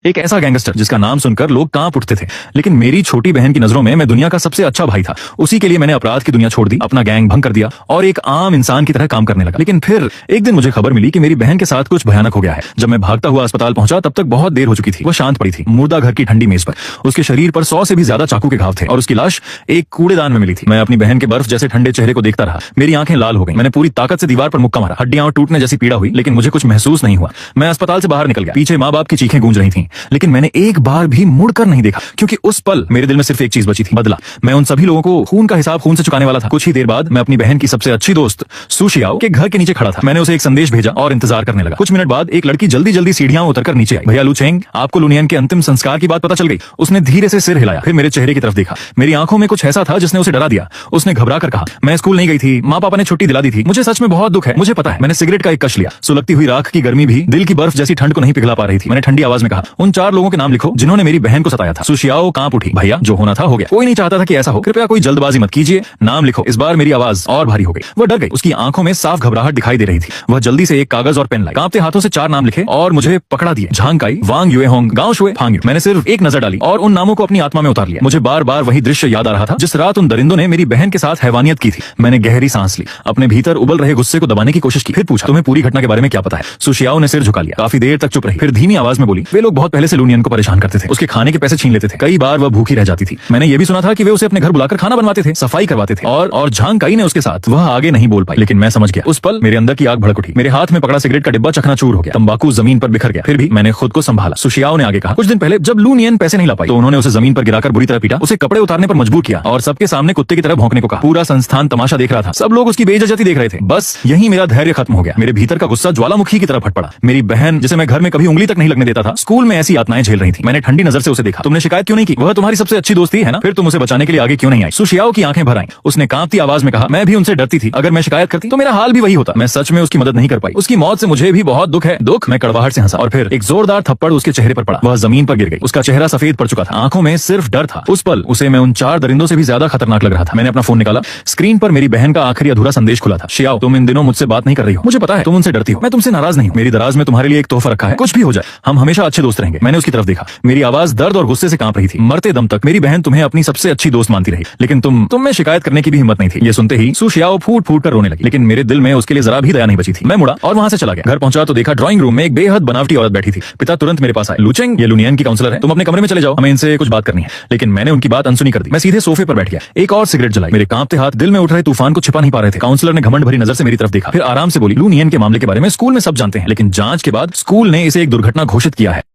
एक ऐसा गैंगस्टर जिसका नाम सुनकर लोग कांप उठते थे, लेकिन मेरी छोटी बहन की नजरों में मैं दुनिया का सबसे अच्छा भाई था। उसी के लिए मैंने अपराध की दुनिया छोड़ दी, अपना गैंग भंग कर दिया और एक आम इंसान की तरह काम करने लगा। लेकिन फिर एक दिन मुझे खबर मिली कि मेरी बहन के साथ कुछ भयानक हो गया है। जब मैं भागता हुआ अस्पताल पहुंचा तब तक बहुत देर हो चुकी थी। वह शांत पड़ी थी, मुर्दा घर की ठंडी मेज पर। उसके शरीर पर 100 से भी ज्यादा चाकू के घाव थे और उसकी लाश एक कूड़ेदान में मिली थी। मैं अपनी बहन के बर्फ जैसे ठंडे चेहरे को देखता रहा। मेरी आंखें लाल हो गई। मैंने पूरी ताकत से दीवार पर मुक्का मारा। हड्डियां टूटने जैसी पीड़ा हुई, लेकिन मुझे कुछ महसूस नहीं हुआ। मैं अस्पताल से बाहर निकल गया। पीछे माँ बाप की चीखें गूंज रही थी, लेकिन मैंने एक बार भी मुड़कर नहीं देखा, क्योंकि उस पल मेरे दिल में सिर्फ एक चीज बची थी, बदला। मैं उन सभी लोगों को खून का हिसाब खून से चुकाने वाला था। कुछ ही देर बाद मैं अपनी बहन की सबसे अच्छी दोस्त सुशियाओ के घर के नीचे खड़ा था। मैंने उसे एक संदेश भेजा और इंतजार करने लगा। कुछ मिनट बाद एक लड़की जल्दी जल्दी सीढ़ियां उतरकर नीचे आई। भैया लू चेंग, आपको लुनियन के अंतिम संस्कार की बात पता चल गई? उसने धीरे से सिर हिलाया, फिर मेरे चेहरे की तरफ देखा। मेरी आंखों में कुछ ऐसा था जिसने उसे डरा दिया। उसने घबरा कर कहा, मैं स्कूल नहीं गई थी, माँ पापा ने छुट्टी दिला दी थी, मुझे सच में बहुत दुख है, मुझे पता है। मैंने सिगरेट का एक कश लिया। सुलगती हुई राख की गर्मी भी दिल की बर्फ जैसी ठंड को नहीं पिघला पा रही थी। मैंने ठंडी आवाज में कहा, उन 4 लोगों के नाम लिखो जिन्होंने मेरी बहन को सताया था। सुशियाओ कांप उठी। भैया, जो होना था हो गया। कोई नहीं चाहता था कि ऐसा हो। कृपया कोई जल्दबाजी मत कीजिए, नाम लिखो। इस बार मेरी आवाज और भारी हो गई। वह डर गई। उसकी आंखों में साफ घबराहट दिखाई दे रही थी। वह जल्दी से एक कागज और पेन लाई। कांपते हाथों से 4 नाम लिखे और मुझे पकड़ा दिए। झांगकाई, वांग युएहोंग, गांव शुए, फांग। मैंने सिर्फ एक नजर डाली और उन नामों को अपनी आत्मा में उतार लिया। मुझे बार बार वही दृश्य याद आ रहा था जिस रात उन दरिंदों ने मेरी बहन के साथ हैवानियत की थी। मैंने गहरी सांस ली, अपने भीतर उबल रहे गुस्से को दबाने की कोशिश की। फिर पूछा, तुम्हें पूरी घटना के बारे में क्या पता है? सुशियाओ ने सिर झुका लिया। काफी देर तक चुप रही, फिर धीमी आवाज में बोली, वे लोग बहुत पहले से लुनियन को परेशान करते थे। उसके खाने के पैसे छीन लेते थे। कई बार वह भूखी रह जाती थी। मैंने ये भी सुना था कि वे उसे अपने घर बुलाकर खाना बनवाते थे, सफाई करवाते थे। और झांगकाई ने उसके साथ। वह आगे नहीं बोल पाई, लेकिन मैं समझ गया। उस पल मेरे अंदर की आग भड़क उठी। मेरे हाथ में पकड़ा सिगरेट का डिब्बा चकनाचूर हो गया। तंबाकू जमीन पर बिखर गया। फिर भी मैंने खुद को संभाला। सुशियाओ ने आगे कहा, कुछ दिन पहले जब लुनियन पैसे नहीं ला पाई तो उन्होंने उसे जमीन पर गिराकर बुरी तरह पीटा, उसे कपड़े उतारने पर मजबूर किया और सबके सामने कुत्ते की तरह भौंकने को कहा। पूरा संस्थान तमाशा देख रहा था। सब लोग उसकी बेइज्जती देख रहे थे। बस यही मेरा धैर्य खत्म हो गया। मेरे भीतर का गुस्सा ज्वालामुखी की तरह फट पड़ा। मेरी बहन, जिसे मैं घर में कभी उंगली तक नहीं लगने देता था, स्कूल में ऐसी यातनाएं झेल रही थी। मैंने ठंडी नजर से उसे देखा। तुमने शिकायत क्यों नहीं की? वह तुम्हारी सबसे अच्छी दोस्ती है ना? फिर तुम उसे बचाने के लिए आगे क्यों नहीं आई? सुशियाओ की आंखें भर आईं। उसने कांपती आवाज में कहा, मैं भी उनसे डरती थी। अगर मैं शिकायत करती तो मेरा हाल भी वही होता। मैं सच में उसकी मदद नहीं कर पाई। उसकी मौत से मुझे भी बहुत दुख है। दुख? मैं कड़वाहट से हंसा और फिर एक जोरदार थप्पड़ उसके चेहरे पर पड़ा। वह जमीन पर गिर गई। उसका चेहरा सफेद पड़ चुका था। आंखों में सिर्फ डर था। उस पल उसे मैं उन 4 दरिंदों से भी ज्यादा खतरनाक लग रहा था। मैंने अपना फोन निकाला। स्क्रीन पर मेरी बहन का आखिरी अधूरा संदेश खुला था। शियाओ, तुम इन दिनों मुझसे बात नहीं कर रही हो। मुझे पता है, तुम उनसे डरती हो। मैं तुमसे नाराज नहीं हूँ। मेरी दराज में तुम्हारे लिए एक तोहफा रखा है। कुछ भी हो जाए, हम हमेशा अच्छे दोस्त रहेंगे। मैंने उसकी तरफ देखा। मेरी आवाज दर्द और गुस्से से कांप रही थी। मरते दम तक मेरी बहन तुम्हें अपनी सबसे अच्छी दोस्त मानती रही, लेकिन तुम में शिकायत करने की भी हिम्मत नहीं थी। ये सुनते ही सुशियाओ फूट फूट कर रोने लगी, लेकिन मेरे दिल में उसके लिए जरा भी दया नहीं बची थी। मैं मुड़ा और वहां से चला गया। घर पहुंचा तो देखा ड्राइंग रूम में एक बेहद बनावटी औरत बैठी थी। पिता तुरंत मेरे पास आए। लू चेंग, ये लुनियन की काउंसलर है, तुम अपने कमरे में चले जाओ, हमें इनसे कुछ बात करनी है। लेकिन मैंने उनकी बात अनसुनी कर दी। मैं सीधे सोफे पर बैठ गया, एक और सिगरेट जलाई। मेरे कांपते हाथ दिल में उठ रहे तूफान को छिपा नहीं पा रहे थे। काउंसलर ने घमंड भरी नजर से मेरी तरफ देखा, फिर आराम से बोली, लुनियन के मामले के बारे में स्कूल में सब जानते हैं, लेकिन जांच के बाद स्कूल ने इसे एक दुर्घटना घोषित किया है।